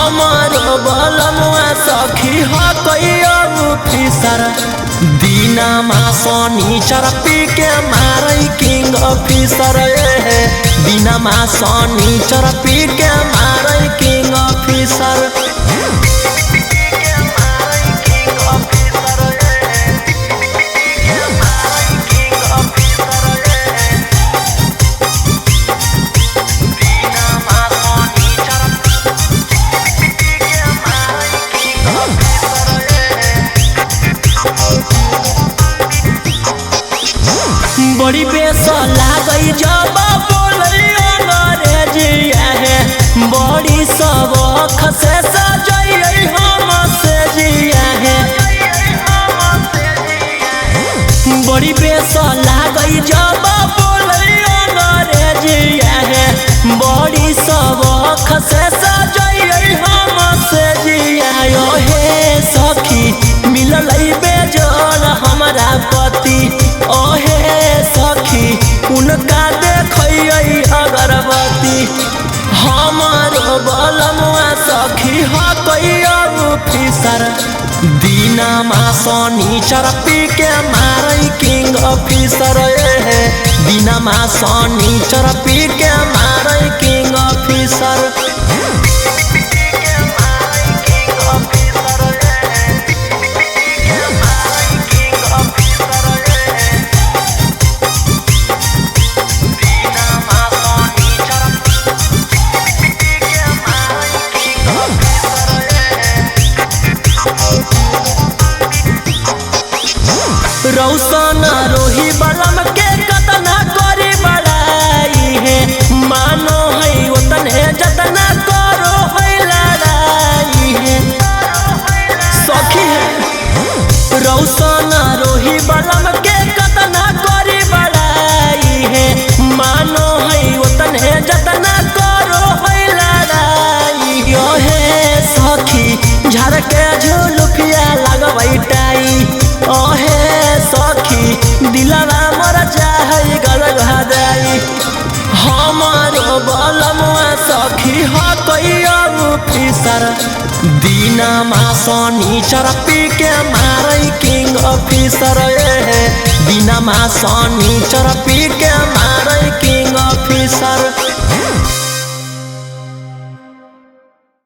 हमारो बलमुआ सखी हो कोई ऑफिसर दिनमा शनिचर पी के मारै किंग ऑफिसर दिनमा शनिचर पी के मारै किंग ऑफिसर। बड़ी बेस लागई जब बोलै अंग्रेजिया है बड़ी सबक से सजई हम से जिया है बड़ी बेस लागई जब बोलै अंग्रेजिया है बड़ी सबक से सजई हम से जिया हे सखी मिलल बेजोड़ हमरा पति ओहे सखी उनका देखिए अगरबत्ती हमारो बलमुआ सखी हो कोई ऑफिसर दिनमा शनिचर पी के मारै किंग ऑफिसर दिनमा शनिचर पी के मारै किंग ऑफिसर। रौशन रोही बलम के कतना करी बड़ाई है मानो है उतने जतना करो है लड़ाई है सखी है रौशन रोही बलम के कतना करी बड़ाई है मानो है उतने जतना करो है लड़ाई हे सखी झर के झुलुफिया लगबै टाई ओहे सखी दिलवा मर चाहे गलगदाई हमारो बलमुआ सखी हो कोई ऑफिसर दिनमा शनिचर पी के मारै किंग ऑफिसर दिनमा शनिचर पी के मारै किंग ऑफिसर।